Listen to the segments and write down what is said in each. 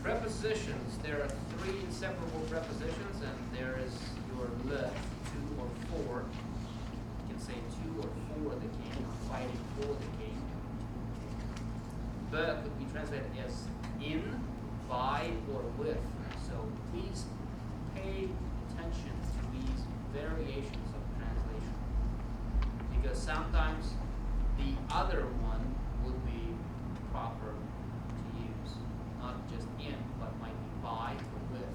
Prepositions, there are three inseparable prepositions, and there is your le, to or for. You can say to or for the king, or fighting for the king. But could be translated as in, by, or with. So please pay attention to these variations of translation, because sometimes the other one would be proper to use. Not just in, but might be by or with,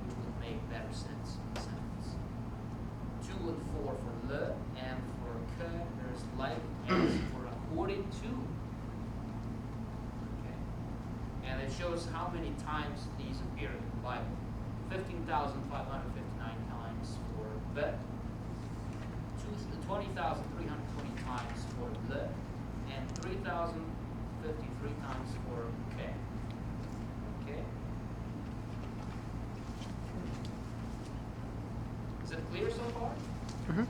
which would make better sense in the sentence. To and for le, and for ke, there's like as for according to. Okay. And it shows how many times these appear in the Bible. 15,559 times for be, 20,320 times for le, and 3,053 times for ke. Okay? Is it clear so far? Mm-hmm.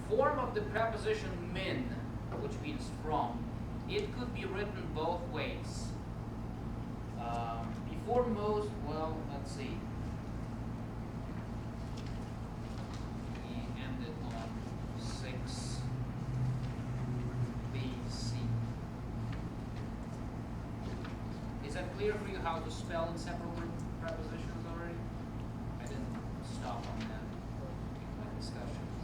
Form of the preposition min, which means from, it could be written both ways. Before most, well, let's see. We ended on 6 BC. Is that clear for you how to spell inseparable prepositions already? I didn't stop on that in my discussions.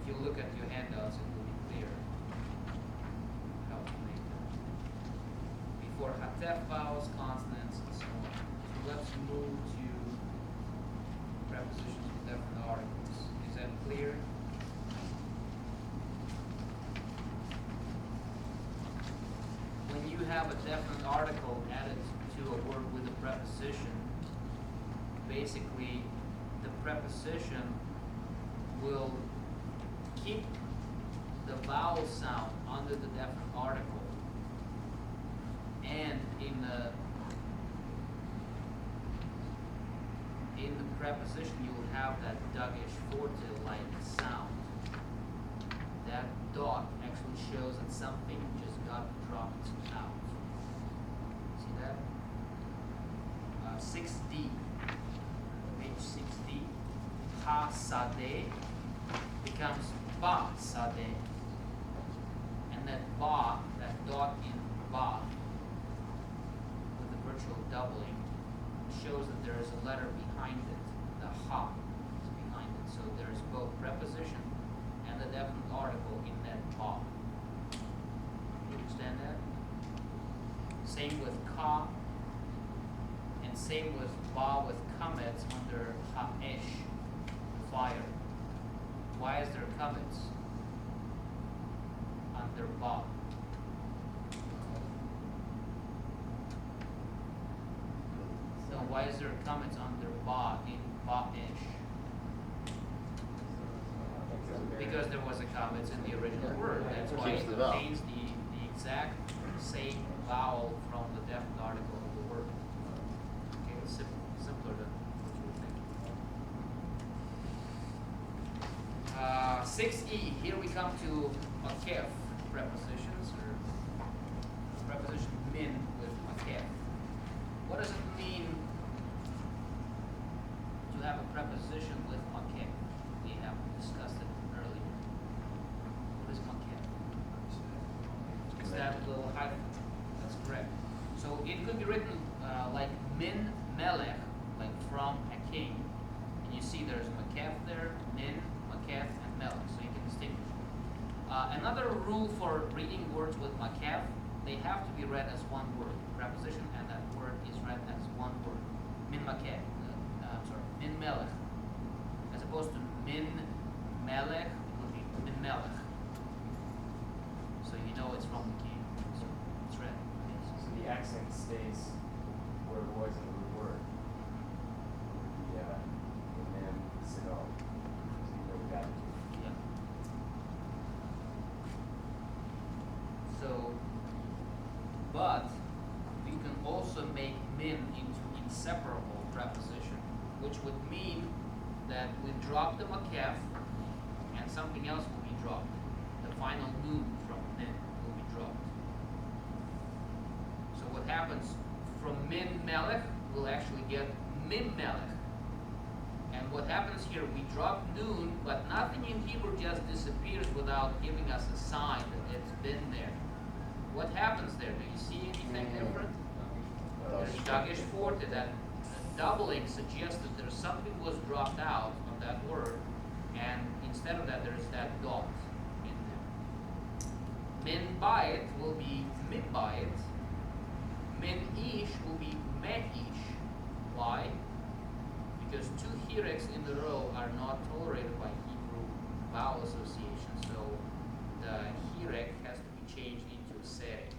If you look at your handouts, it will be clear how to make them. Before hatef vowels, consonants, and so on. So let's move to prepositions with definite articles. Is that clear? When you have a definite article added to a word with a preposition, basically the preposition will keep the vowel sound under the definite article, and in the preposition you will have that Duggish forte-like sound. That dot actually shows that something just got dropped out. See that? 6D, page 6D. Ha sade becomes ba sade, and that ba, that dot in ba, with the virtual doubling, shows that there is a letter behind it. The ha is behind it. So there is both preposition and the definite article in that ba. You understand that? Same with ka, and same with ba with kamets under ha-esh, fire. Why is there kamets under ba? So why is there kamets under ba in ba-esh? Because there was a kamets in the original word. That's why it contains the exact same vowel from the definite article of the word. Okay, it's simpler than what you would think. 6E, here we come to makef prepositions, or preposition min with makef. What does it mean to have a preposition with makef? We have discussed it earlier. What is makef? It's that little hyphen. That's correct. So it could be written like min melech, like from a king. And you see there's makef there, min, makef, and melech. So you can distinguish. Another rule for reading words with makef, they have to be read as one word. Preposition and that word is read as one word. Min makef. Min melech. As opposed to min melech, it would be min melech. So you know it's from the king. So it's read. So the accent stays where it was in the root word. The mem, sidon. So you know that. Yeah. So, but we can also make min into inseparable preposition, which would mean that we drop the makef and something else will be dropped. The final nun from min will be dropped. So what happens from melech will actually get mim melech. And what happens here, we drop noon, but nothing in Hebrew just disappears without giving us a sign that it's been there. What happens there? Do you see anything different? There's dagesh forte. That doubling suggests that there's something was dropped out of that word, and instead of that, there's that dot in there. Min bayit will be min bayit. Min ish will be me ish. Why? Because two hireks in the row are not tolerated by Hebrew vowel association, so the hirek has to be changed into a serek.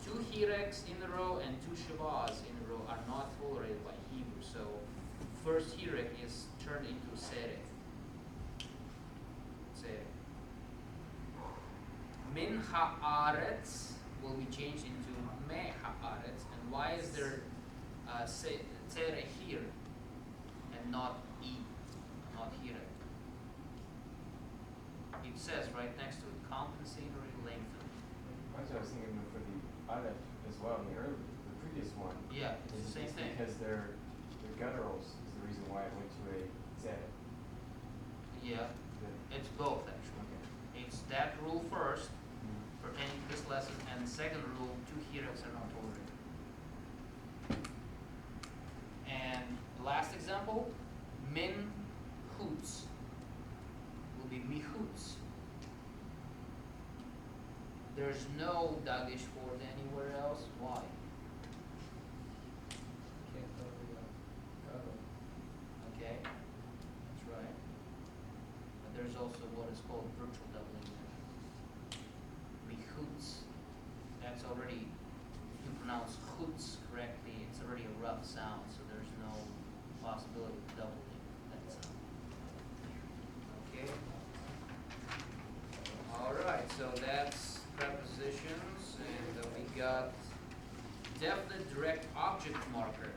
Two hireks in a row and two shavas in a row are not tolerated by Hebrew, so first hirek is turned into serek. Serek. Min haaretz will be changed into me haaretz, and why is there tzere here and not e, not here? It says right next to it, compensatory lengthening. Actually, I was thinking for the aleph as well, in the previous one. Yeah, it's the same thing. Because they're gutturals is the reason why it went to a Z. Yeah, it's both actually. Okay. It's that rule first, pertaining to this lesson, and the second rule, two hireks are not tolerated. And the last example, min hoots will be mihoots. There's no dagesh for it anywhere else. Why? Can't tell the Okay, that's right. But there's also what is called virtual doubling. Mihoots. That's already, if you pronounce hoots correctly, it's already a rough sound, so there's no possibility of doubling that sound. Okay. All right, so that's prepositions, and we got definite direct object marker.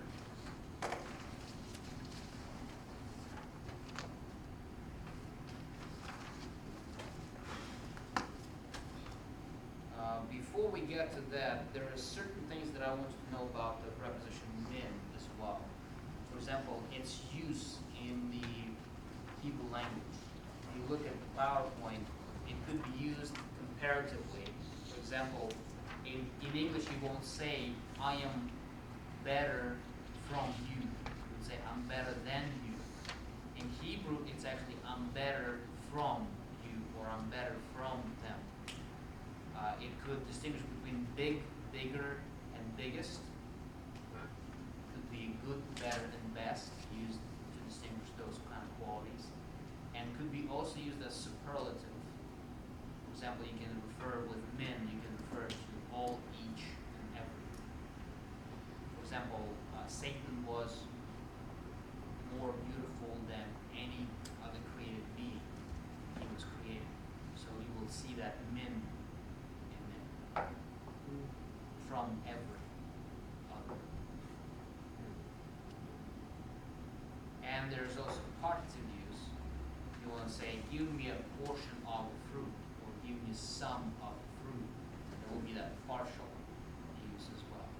Before we get to that, there are certain things that I want you to know about the preposition min as well. For example, its use in the Hebrew language. If you look at the PowerPoint, it could be used comparatively. For example, in English you won't say, I am better from you. You would say, I'm better than you. In Hebrew, it's actually, I'm better from you, or I'm better from them. It could distinguish between big, bigger, and biggest. Could be good, better, and best, used to distinguish those kind of qualities. And could be also used as superlative. For example, you can refer with min, you can refer to all, each, and every. For example, Satan was more beautiful than any other created being he was created. So you will see that min in there. From every other. And there's also partitive use. You want to say, give me a portion of the fruit, or give me some of the fruit. There will be that partial use as well.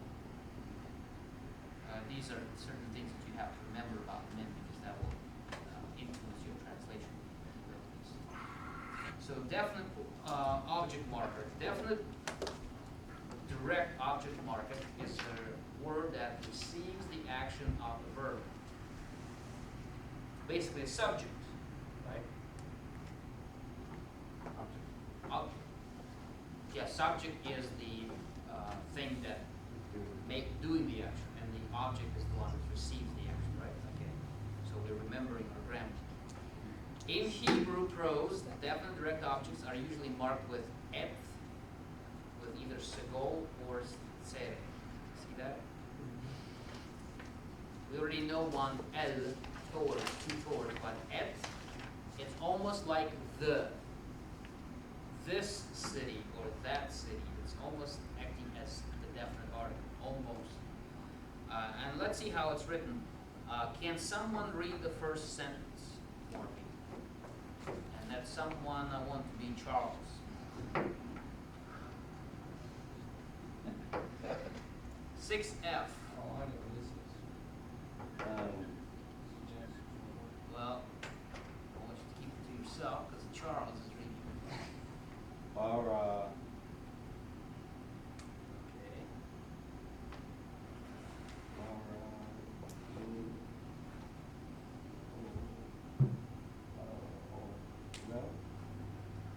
These are certain things that you have to remember about min, because that will influence your translation abilities. So definite object marker. Definite direct object marker is a word that receives the action of the verb. Basically a subject, right? Object. Yeah, subject is the thing that doing the action, and the object is the one that receives the action, right? Okay. So we're remembering our grammar. In Hebrew prose, definite direct objects are usually marked with et, with either segol or tzere. See that? We already know one el, Torah, two Torah, but et, it's almost like this city or that city. It's almost acting as the definite article, almost. And let's see how it's written. Can someone read the first sentence for me? And that someone I want to be Charles. 6F. Oh, I know what this is. Well, I want you to keep it to yourself because Charles is reading. Bara. Okay.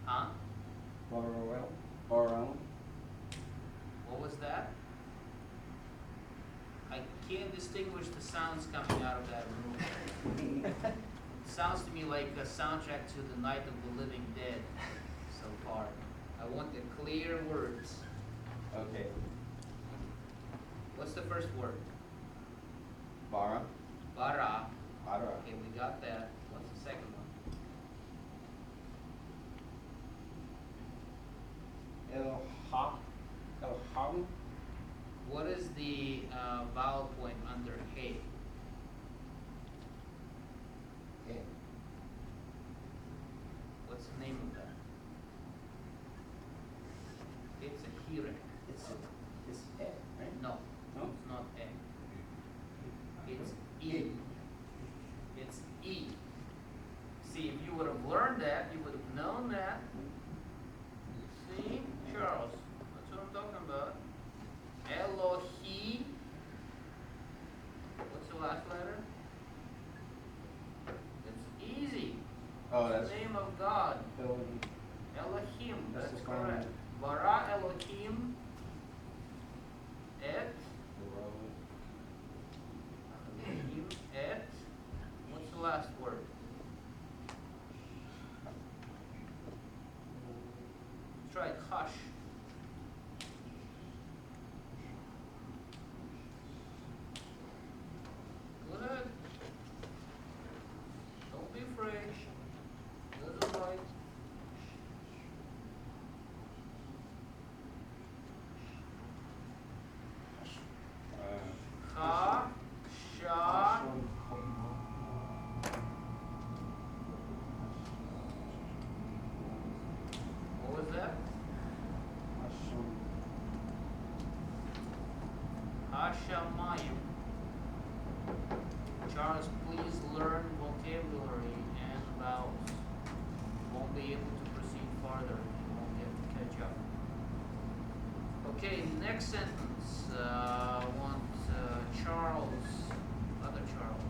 Huh? What was that? I can't distinguish the sounds coming out of that room. Sounds to me like a soundtrack to the Night of the Living Dead so far. I want the clear words. Okay. What's the first word? Bara. Bara. Bara. Okay, we got that. What's the second one? El-Ham. What is the vowel point under hey? Okay. What's the name of that? It's a hirek. It's A, right? No, No? it's not a. It's e. It's e. See, if you would have learned that, you would have known that. See, Charles, that's what I'm talking about. Elohi. What's the last letter? It's easy. Oh, It's that's the name of God. Elohim. Elohim, That's that's the final correct. one. Bara Elohim et Elohim et. What's the last word? Try hush. Go ahead. Don't be afraid. This is right. Ha, sha. What was that? Hashamayim. Charles, please learn vocabulary and vowels. You won't be able to proceed farther. You won't get to catch up. Okay, next sentence. I want Charles, other Charles.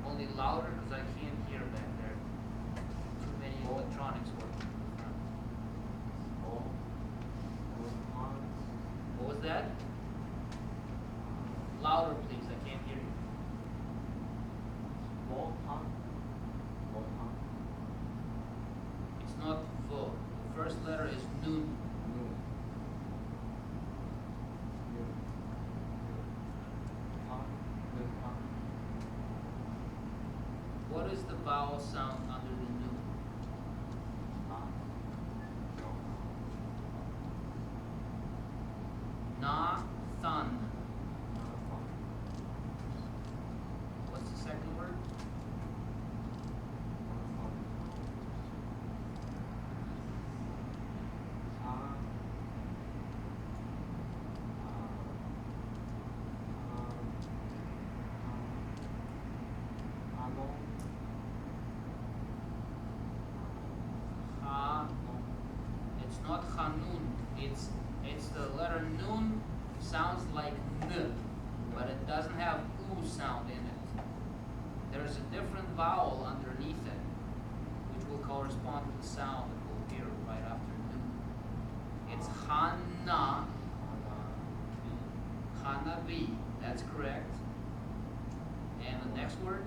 Only louder because I can't hear back there. Too many electronics working in the front. What was that? Louder, please. I can't hear you. It's not vo. The first letter is nun. What is the vowel sound under the nun? Na, thun. What's the second word? Ha. It's not Hanun. It's the letter nun sounds like n, but it doesn't have u sound in it. There's a different vowel underneath it, which will correspond to the sound that will appear right after nun. It's Hana. Hanabi. That's correct. And the next word?